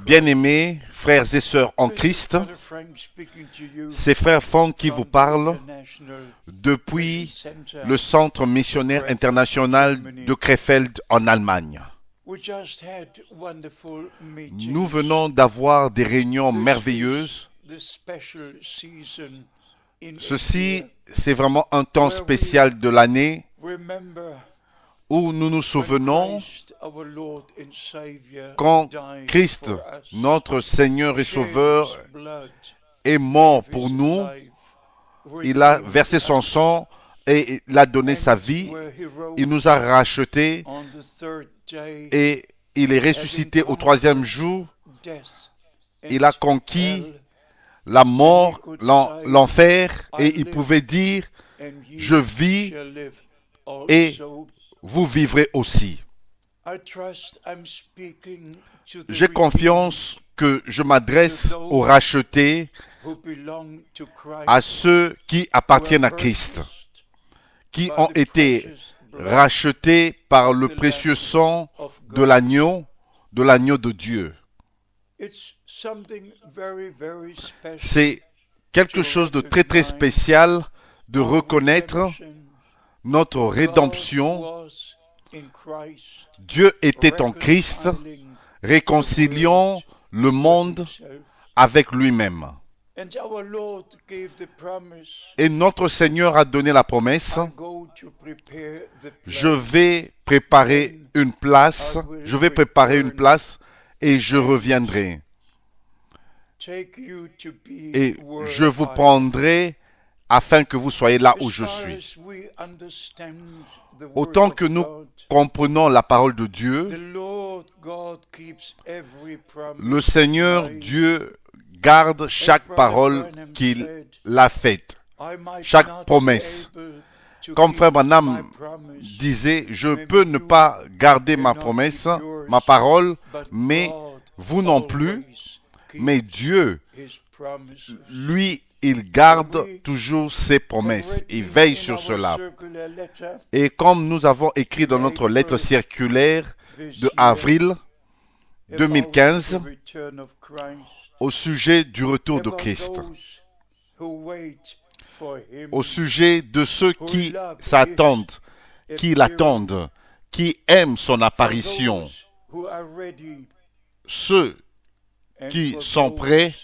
Bien-aimés frères et sœurs en Christ, c'est frère Frank qui vous parle depuis le Centre missionnaire international de Krefeld en Allemagne. Nous venons d'avoir des réunions merveilleuses. Ceci, c'est vraiment un temps spécial de l'année où nous nous souvenons quand Christ, notre Seigneur et Sauveur, est mort pour nous. Il a versé son sang et il a donné sa vie. Il nous a rachetés et il est ressuscité au troisième jour. Il a conquis la mort, l'enfer, et il pouvait dire « Je vis et vous vivrez aussi ». J'ai confiance que je m'adresse aux rachetés, à ceux qui appartiennent à Christ, qui ont été rachetés par le précieux sang de l'agneau de Dieu. C'est quelque chose de très très spécial de reconnaître notre rédemption. Dieu était en Christ, réconciliant le monde avec lui-même. Et notre Seigneur a donné la promesse, je vais préparer une place et je reviendrai. Et je vous prendrai afin que vous soyez là où je suis. Autant que nous comprenons la parole de Dieu, le Seigneur Dieu garde chaque parole qu'il a faite, chaque promesse. Comme frère Branham disait, je peux ne pas garder ma promesse, ma parole, mais vous non plus. Mais Dieu, lui, il garde toujours ses promesses. Il veille sur cela. Et comme nous avons écrit dans notre lettre circulaire de avril 2015 au sujet du retour de Christ, au sujet de ceux qui s'attendent, qui l'attendent, qui aiment son apparition, ceux qui sont prêts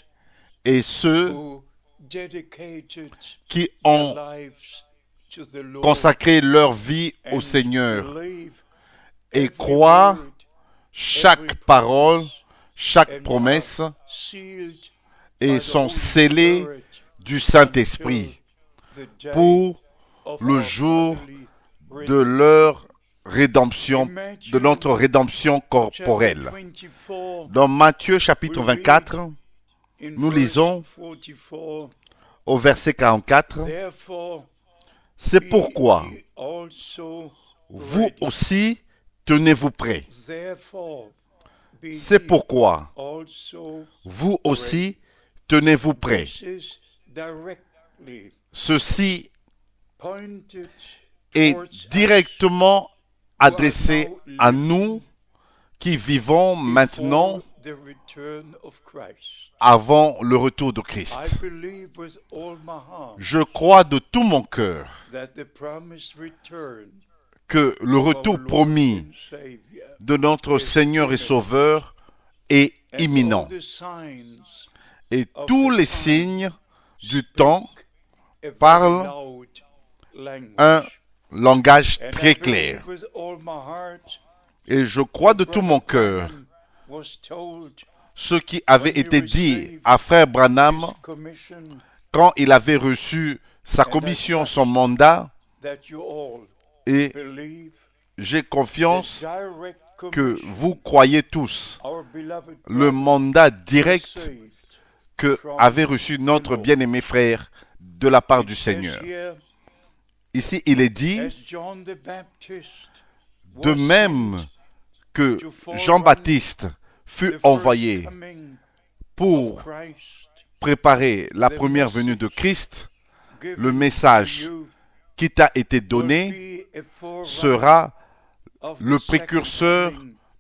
et ceux qui ont consacré leur vie au Seigneur et croient chaque parole, chaque promesse et sont scellés du Saint-Esprit pour le jour de leur rédemption, de notre rédemption corporelle. Dans Matthieu chapitre 24, nous lisons au verset 44, « C'est pourquoi vous aussi tenez-vous prêts. C'est pourquoi vous aussi tenez-vous prêts. » Ceci est directement adressé à nous qui vivons maintenant avant le retour de Christ. Je crois de tout mon cœur que le retour promis de notre Seigneur et Sauveur est imminent. Et tous les signes du temps parlent un langage très clair. Et je crois de tout mon cœur ce qui avait été dit à frère Branham quand il avait reçu sa commission, son mandat, et j'ai confiance que vous croyez tous le mandat direct que avait reçu notre bien-aimé frère de la part du Seigneur. Ici, il est dit, de même que Jean-Baptiste fut envoyé pour préparer la première venue de Christ, le message qui t'a été donné sera le précurseur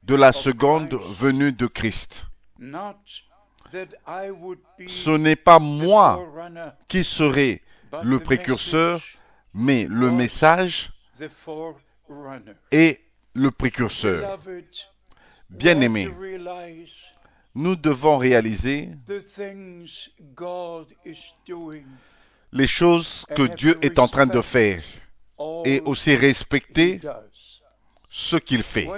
de la seconde venue de Christ. Ce n'est pas moi qui serai le précurseur, mais le message est le précurseur. Bien-aimés, nous devons réaliser les choses que Dieu est en train de faire et aussi respecter ce qu'il fait.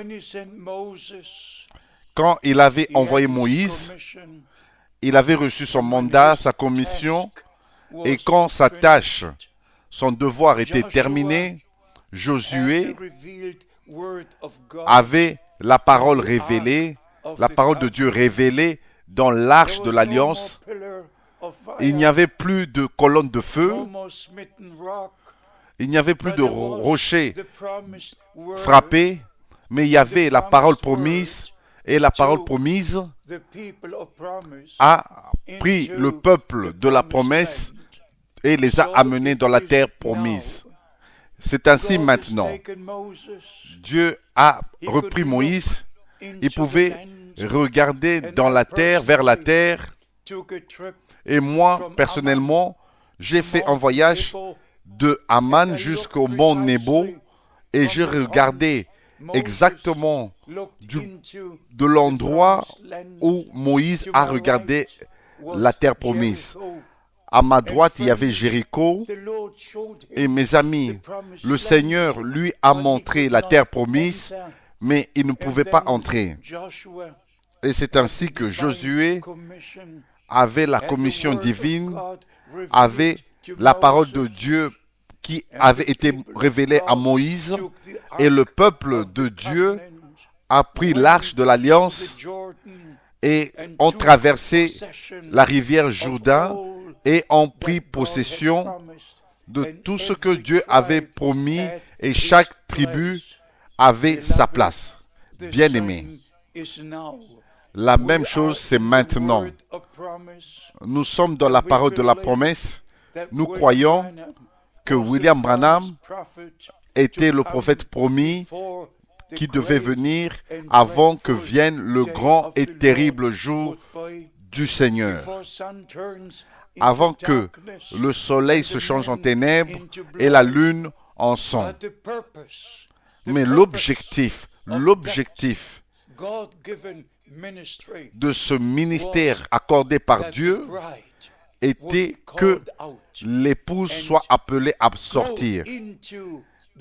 Quand il avait envoyé Moïse, il avait reçu son mandat, sa commission, et quand sa tâche, son devoir était terminé, Josué avait la parole révélée, la parole de Dieu révélée dans l'arche de l'Alliance. Il n'y avait plus de colonne de feu, il n'y avait plus de rochers frappés, mais il y avait la parole promise, et la parole promise a pris le peuple de la promesse et les a amenés dans la terre promise. C'est ainsi maintenant. Dieu a repris Moïse. Il pouvait regarder dans la terre, vers la terre. Et moi, personnellement, j'ai fait un voyage de Amman jusqu'au mont Nebo et j'ai regardé exactement de l'endroit où Moïse a regardé la terre promise. À ma droite, il y avait Jéricho. Et mes amis, le Seigneur lui a montré la terre promise, mais il ne pouvait pas entrer. Et c'est ainsi que Josué avait la commission divine, avait la parole de Dieu qui avait été révélée à Moïse, et le peuple de Dieu a pris l'arche de l'Alliance et ont traversé la rivière Jourdain et ont pris possession de tout ce que Dieu avait promis, et chaque tribu avait sa place. Bien-aimés, la même chose c'est maintenant. Nous sommes dans la parole de la promesse. Nous croyons que William Branham était le prophète promis qui devait venir avant que vienne le grand et terrible jour du Seigneur, avant que le soleil se change en ténèbres et la lune en sang. Mais l'objectif de ce ministère accordé par Dieu était que l'épouse soit appelée à sortir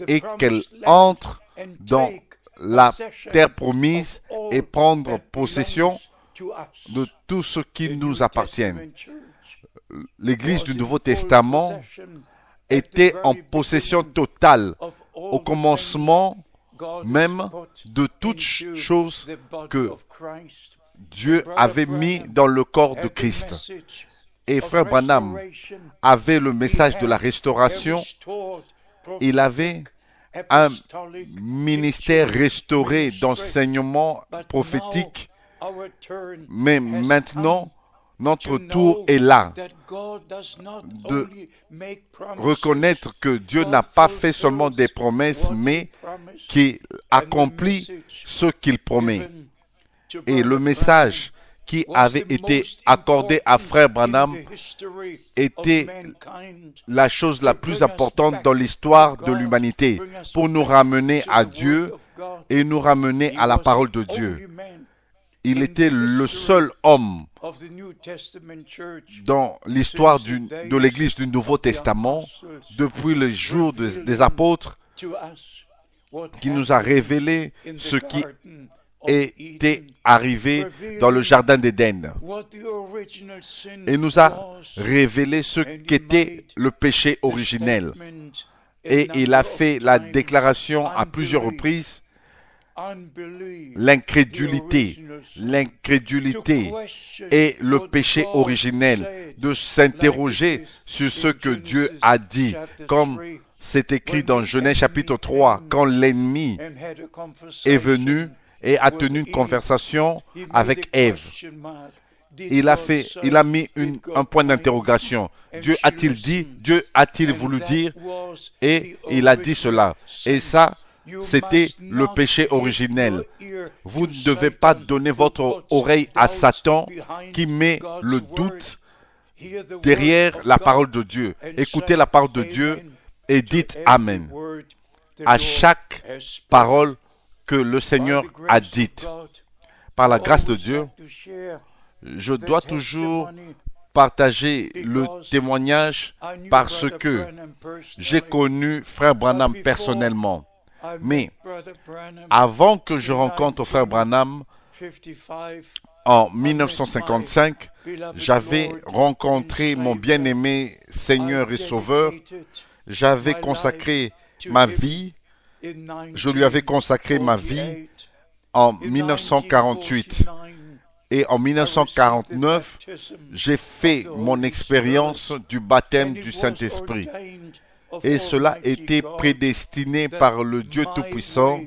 et qu'elle entre dans la terre promise et prendre possession de tout ce qui nous appartient. L'Église du Nouveau Testament était en possession totale au commencement même de toutes choses que Dieu avait mis dans le corps de Christ. Et Frère Branham avait le message de la restauration. Il avait un ministère restauré d'enseignement prophétique. Mais maintenant, notre tour est là de reconnaître que Dieu n'a pas fait seulement des promesses, mais qu'il accomplit ce qu'il promet. Et le message qui avait été accordé à Frère Branham était la chose la plus importante dans l'histoire de l'humanité pour nous ramener à Dieu et nous ramener à la parole de Dieu. Il était le seul homme dans l'histoire de l'Église du Nouveau Testament, depuis les jours des apôtres, qui nous a révélé ce qui était arrivé dans le jardin d'Éden. Et nous a révélé ce qu'était le péché originel. Et il a fait la déclaration à plusieurs reprises, l'incrédulité est le péché originel, de s'interroger sur ce que Dieu a dit, comme c'est écrit dans Genèse chapitre 3, quand l'ennemi est venu et a tenu une conversation avec Ève. Il a mis un point d'interrogation. Dieu a-t-il dit, Dieu a-t-il voulu dire? Et il a dit cela. Et ça, C'était le péché originel. Vous ne devez pas donner votre oreille à Satan qui met le doute derrière la parole de Dieu. Écoutez la parole de Dieu et dites Amen à chaque parole que le Seigneur a dite. Par la grâce de Dieu, je dois toujours partager le témoignage parce que j'ai connu Frère Branham personnellement. Mais avant que je rencontre Frère Branham, en 1955, j'avais rencontré mon bien-aimé Seigneur et Sauveur. J'avais consacré ma vie, je lui avais consacré ma vie en 1948. Et en 1949, j'ai fait mon expérience du baptême du Saint-Esprit. Et cela était prédestiné par le Dieu Tout-Puissant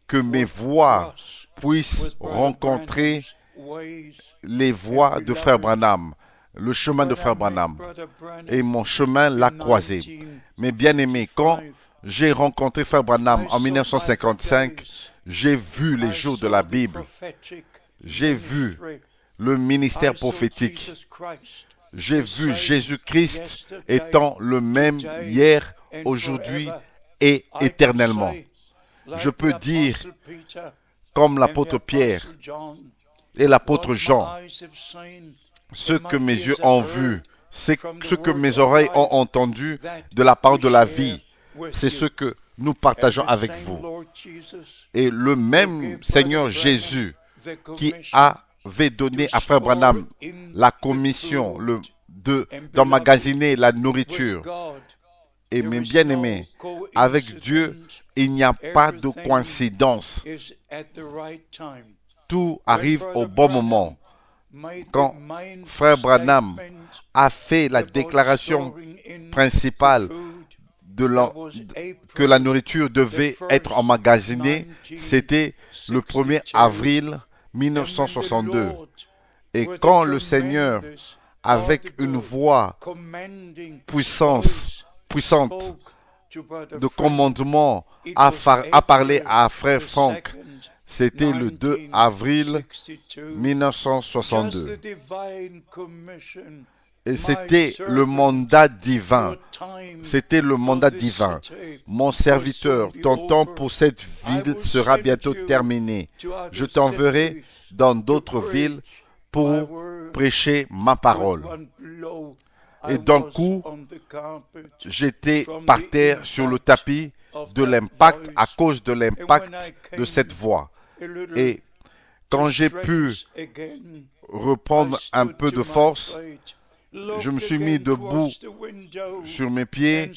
que mes voies puissent rencontrer les voies de Frère Branham, le chemin de Frère Branham. Et mon chemin l'a croisé. Mais bien aimé, quand j'ai rencontré Frère Branham en 1955, j'ai vu les jours de la Bible. J'ai vu le ministère prophétique. J'ai vu Jésus-Christ étant le même hier, aujourd'hui et éternellement. Je peux dire, comme l'apôtre Pierre et l'apôtre Jean, ce que mes yeux ont vu, c'est ce que mes oreilles ont entendu de la part de la vie, c'est ce que nous partageons avec vous. Et le même Seigneur Jésus qui avait donné à Frère Branham la commission d'emmagasiner la nourriture. Et mes bien-aimés, avec Dieu, il n'y a pas de coïncidence. Tout arrive au bon moment. Quand Frère Branham a fait la déclaration principale que la nourriture devait être emmagasinée, c'était le 1er avril 1962. Et quand le Seigneur, avec une voix puissante de commandement, a parlé à Frère Frank, c'était le 2 avril 1962. Et c'était le mandat divin. C'était le mandat divin. Mon serviteur, ton temps pour cette ville sera bientôt terminé. Je t'enverrai dans d'autres villes pour prêcher ma parole. Et d'un coup, j'étais par terre sur le tapis de l'impact, à cause de l'impact de cette voix. Et quand j'ai pu reprendre un peu de force, je me suis mis debout sur mes pieds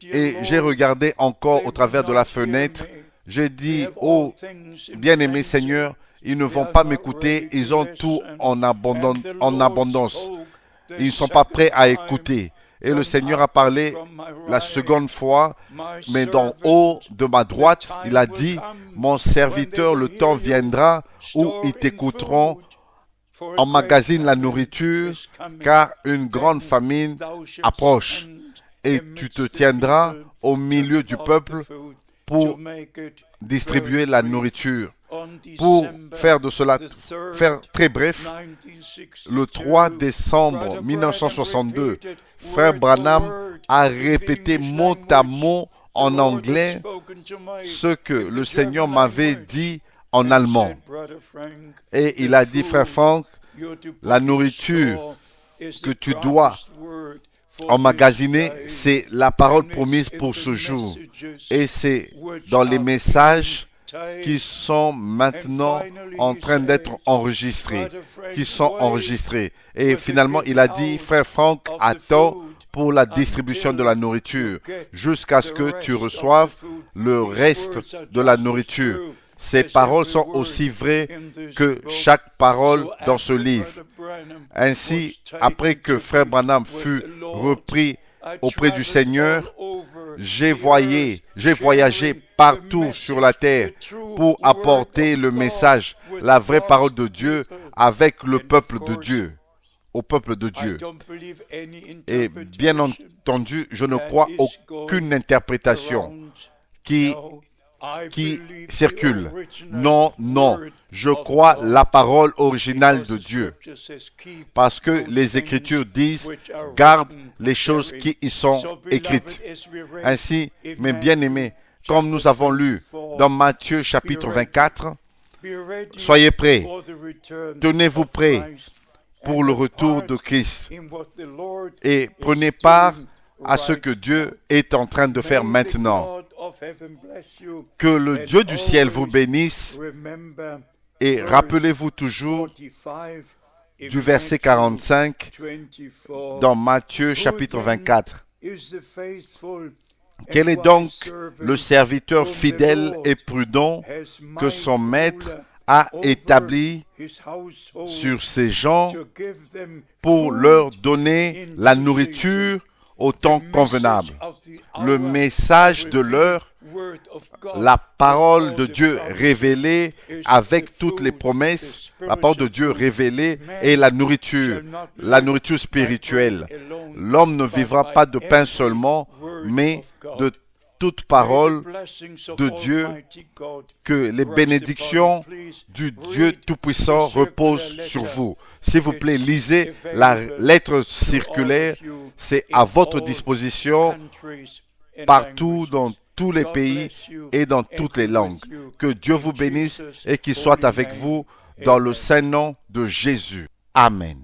et j'ai regardé encore au travers de la fenêtre. J'ai dit, oh, bien-aimé Seigneur, ils ne vont pas m'écouter, ils ont tout en abondance. Ils ne sont pas prêts à écouter. Et le Seigneur a parlé la seconde fois, mais d'en haut de ma droite, il a dit, mon serviteur, le temps viendra où ils t'écouteront, emmagasine la nourriture, car une grande famine approche. Et tu te tiendras au milieu du peuple pour distribuer la nourriture. Pour faire de cela, faire très bref, le 3 décembre 1962, Frère Branham a répété mot à mot en anglais ce que le Seigneur m'avait dit en allemand. Et il a dit, Frère Frank, la nourriture que tu dois emmagasiner, c'est la parole promise pour ce jour. Et c'est dans les messages qui sont maintenant en train d'être enregistrés, Et finalement, il a dit, Frère Frank, attends pour la distribution de la nourriture, jusqu'à ce que tu reçoives le reste de la nourriture. Ces paroles sont aussi vraies que chaque parole dans ce livre. Ainsi, après que Frère Branham fut repris auprès du Seigneur, j'ai voyagé partout sur la terre pour apporter le message, la vraie parole de Dieu avec le peuple de Dieu, au peuple de Dieu. Et bien entendu, je ne crois aucune interprétation qui qui circulent. Non, non, je crois la parole originale de Dieu. Parce que les Écritures disent, garde les choses qui y sont écrites. Ainsi, mes bien-aimés, comme nous avons lu dans Matthieu chapitre 24, soyez prêts, tenez-vous prêts pour le retour de Christ et prenez part à ce que Dieu est en train de faire maintenant. Que le Dieu du ciel vous bénisse et rappelez-vous toujours du verset 45 dans Matthieu chapitre 24. Quel est donc le serviteur fidèle et prudent que son maître a établi sur ces gens pour leur donner la nourriture au temps convenable? Le message de l'heure, la parole de Dieu révélée avec toutes les promesses, la parole de Dieu révélée et la nourriture spirituelle. L'homme ne vivra pas de pain seulement, mais de toute parole de Dieu, que les bénédictions du Dieu Tout-Puissant reposent sur vous. S'il vous plaît, lisez la lettre circulaire, c'est à votre disposition partout dans tous les pays et dans toutes les langues. Que Dieu vous bénisse et qu'il soit avec vous dans le saint nom de Jésus. Amen.